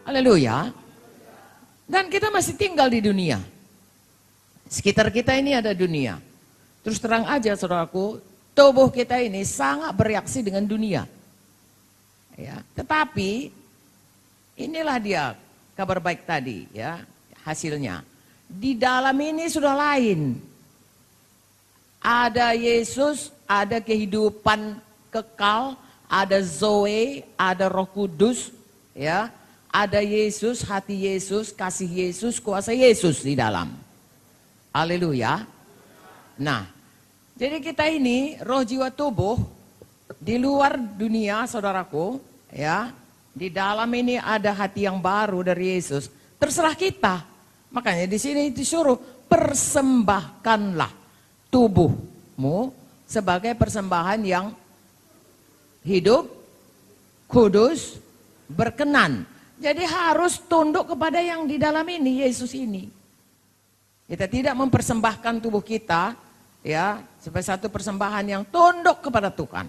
Haleluya. Dan kita masih tinggal di dunia. Sekitar kita ini ada dunia. Terus terang aja saudaraku, tubuh kita ini sangat bereaksi dengan dunia. Ya, tetapi inilah dia kabar baik tadi ya, hasilnya. Di dalam ini sudah lain. Ada Yesus, ada kehidupan kekal, ada Zoe, ada Roh Kudus, ya. Ada Yesus, hati Yesus, kasih Yesus, kuasa Yesus di dalam. Haleluya. Nah, jadi kita ini roh jiwa tubuh di luar dunia, saudaraku, ya. Di dalam ini ada hati yang baru dari Yesus. Terserah kita. Makanya di sini disuruh persembahkanlah tubuhmu sebagai persembahan yang hidup, kudus, berkenan. Jadi harus tunduk kepada yang di dalam ini, Yesus ini. Kita tidak mempersembahkan tubuh kita ya sebagai satu persembahan yang tunduk kepada Tuhan.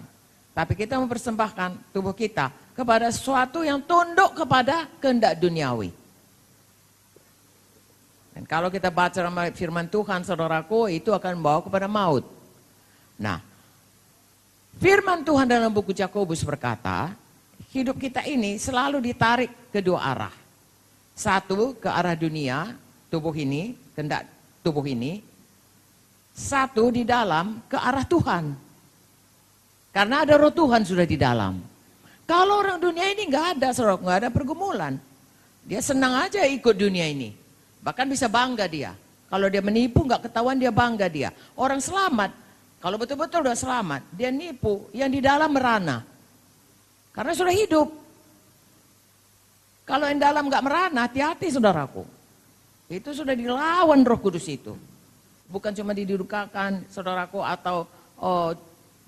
Tapi kita mempersembahkan tubuh kita kepada sesuatu yang tunduk kepada kehendak duniawi. Dan kalau kita baca firman Tuhan, saudaraku, itu akan membawa kepada maut. Nah, firman Tuhan dalam buku Yakobus berkata, hidup kita ini selalu ditarik ke dua arah. Satu ke arah dunia, tubuh ini, kehendak tubuh ini. Satu di dalam ke arah Tuhan. Karena ada roh Tuhan sudah di dalam. Kalau orang dunia ini nggak ada, saudara, nggak ada pergumulan. Dia senang aja ikut dunia ini. Bahkan bisa bangga dia. Kalau dia menipu nggak ketahuan dia bangga dia. Orang selamat, kalau betul-betul udah selamat, dia nipu, yang di dalam merana. Karena sudah hidup. Kalau yang dalam nggak merana, hati-hati saudaraku. Itu sudah dilawan Roh Kudus itu. Bukan cuma didudukakan saudaraku atau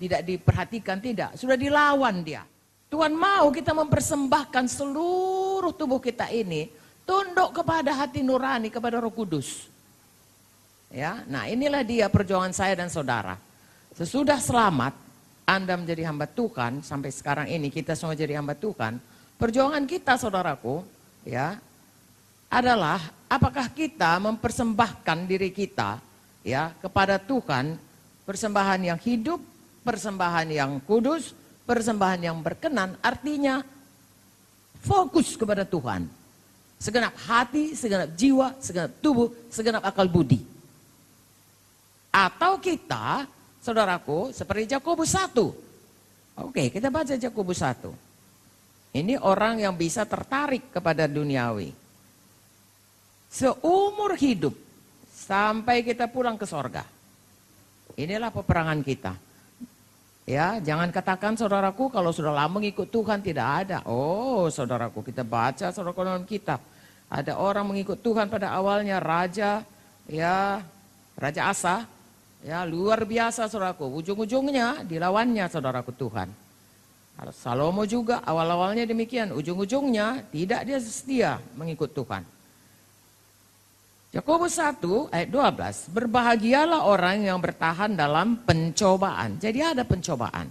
tidak diperhatikan, tidak. Sudah dilawan dia. Tuhan mau kita mempersembahkan seluruh tubuh kita ini tunduk kepada hati nurani, kepada Roh Kudus. Ya, nah inilah dia perjuangan saya dan saudara. Sesudah selamat, Anda menjadi hamba Tuhan, sampai sekarang ini kita semua jadi hamba Tuhan. Perjuangan kita saudaraku, ya, adalah apakah kita mempersembahkan diri kita, ya, kepada Tuhan, persembahan yang hidup, persembahan yang kudus, persembahan yang berkenan, artinya fokus kepada Tuhan. Segenap hati, segenap jiwa, segenap tubuh, segenap akal budi. Atau kita, saudaraku, seperti Yakobus 1. Oke, kita baca Yakobus 1. Ini orang yang bisa tertarik kepada duniawi. Seumur hidup sampai kita pulang ke sorga. Inilah peperangan kita. Ya, jangan katakan saudaraku kalau sudah lama mengikut Tuhan tidak ada. Oh, saudaraku, kita baca saudaraku dalam kitab. Ada orang mengikut Tuhan pada awalnya raja, ya, Raja Asa. Ya, luar biasa saudaraku, ujung-ujungnya dilawannya saudaraku Tuhan. Salomo juga awal-awalnya demikian, ujung-ujungnya tidak dia setia mengikut Tuhan. Yakobus 1 ayat 12, berbahagialah orang yang bertahan dalam pencobaan. Jadi ada pencobaan,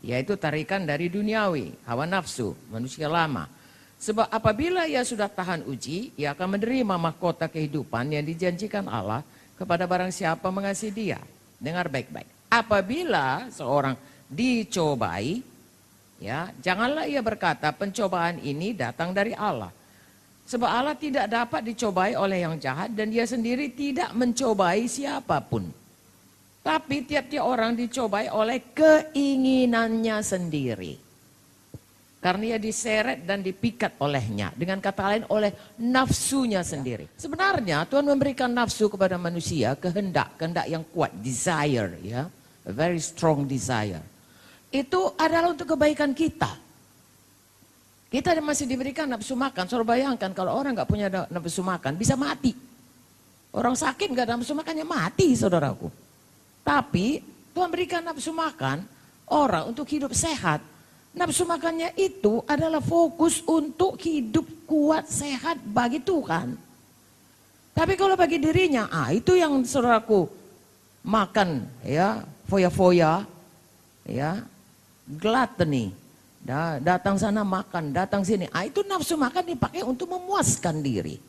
yaitu tarikan dari duniawi, hawa nafsu, manusia lama. Sebab apabila ia sudah tahan uji, ia akan menerima mahkota kehidupan yang dijanjikan Allah kepada barang siapa mengasihi dia. Dengar baik-baik. Apabila seorang dicobai, ya, janganlah ia berkata pencobaan ini datang dari Allah. Sebab Allah tidak dapat dicobai oleh yang jahat dan dia sendiri tidak mencobai siapapun. Tapi tiap-tiap orang dicobai oleh keinginannya sendiri. Karena ia diseret dan dipikat olehnya. Dengan kata lain oleh nafsunya sendiri. Sebenarnya Tuhan memberikan nafsu kepada manusia, kehendak yang kuat, desire, ya, a very strong desire. Itu adalah untuk kebaikan kita. Kita masih diberikan nafsu makan. Saudara bayangkan kalau orang nggak punya nafsu makan bisa mati. Orang sakit nggak ada nafsu makannya mati, saudaraku. Tapi Tuhan berikan nafsu makan orang untuk hidup sehat. Nafsu makannya itu adalah fokus untuk hidup kuat, sehat bagi Tuhan. Tapi kalau bagi dirinya, itu yang saudaraku makan, ya, foya-foya, ya, gluttony, Datang sana makan, datang sini. Itu nafsu makan dipakai untuk memuaskan diri.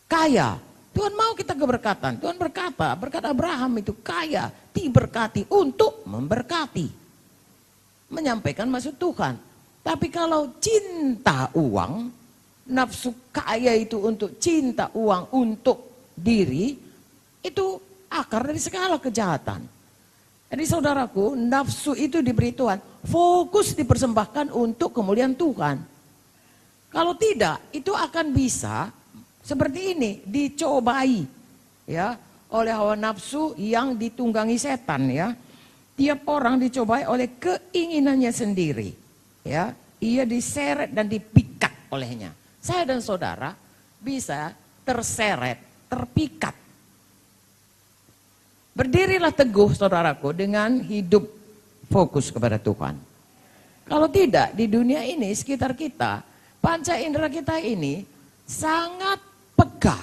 Kaya, Tuhan mau kita keberkatan. Tuhan berkata, berkat Abraham itu kaya, diberkati untuk memberkati. Menyampaikan maksud Tuhan. Tapi kalau cinta uang, nafsu kaya itu untuk cinta uang untuk diri, itu akar dari segala kejahatan. Jadi saudaraku, nafsu itu diberi Tuhan, fokus dipersembahkan untuk kemuliaan Tuhan. Kalau tidak, itu akan bisa seperti ini, dicobai ya oleh hawa nafsu yang ditunggangi setan ya. Tiap orang dicobai oleh keinginannya sendiri ya. Ia diseret dan dipikat olehnya. Saya dan saudara bisa terseret, terpikat. Berdirilah teguh saudaraku dengan hidup fokus kepada Tuhan. Kalau tidak, di dunia ini sekitar kita, panca indera kita ini sangat peka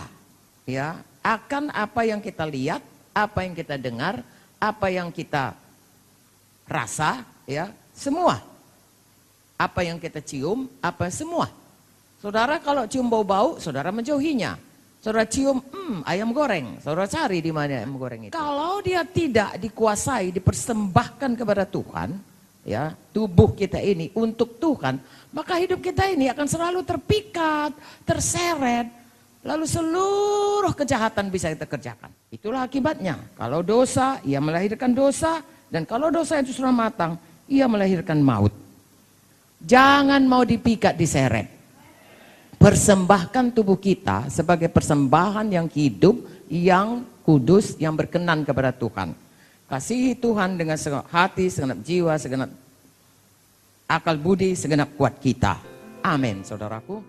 ya akan apa yang kita lihat, apa yang kita dengar, apa yang kita rasa ya, semua. Apa yang kita cium, apa semua. Saudara kalau cium bau-bau, saudara menjauhinya. Saudara cium, ayam goreng, saudara cari di mana ayam goreng itu. Kalau dia tidak dikuasai, dipersembahkan kepada Tuhan, ya, tubuh kita ini untuk Tuhan, maka hidup kita ini akan selalu terpikat, terseret, lalu seluruh kejahatan bisa kita kerjakan. Itulah akibatnya. Kalau dosa, ia melahirkan dosa, dan kalau dosa itu sudah matang, ia melahirkan maut. Jangan mau dipikat, diseret. Persembahkan tubuh kita sebagai persembahan yang hidup, yang kudus, yang berkenan kepada Tuhan. Kasihi Tuhan dengan segenap hati, segenap jiwa, segenap akal budi, segenap kuat kita. Amin, saudaraku.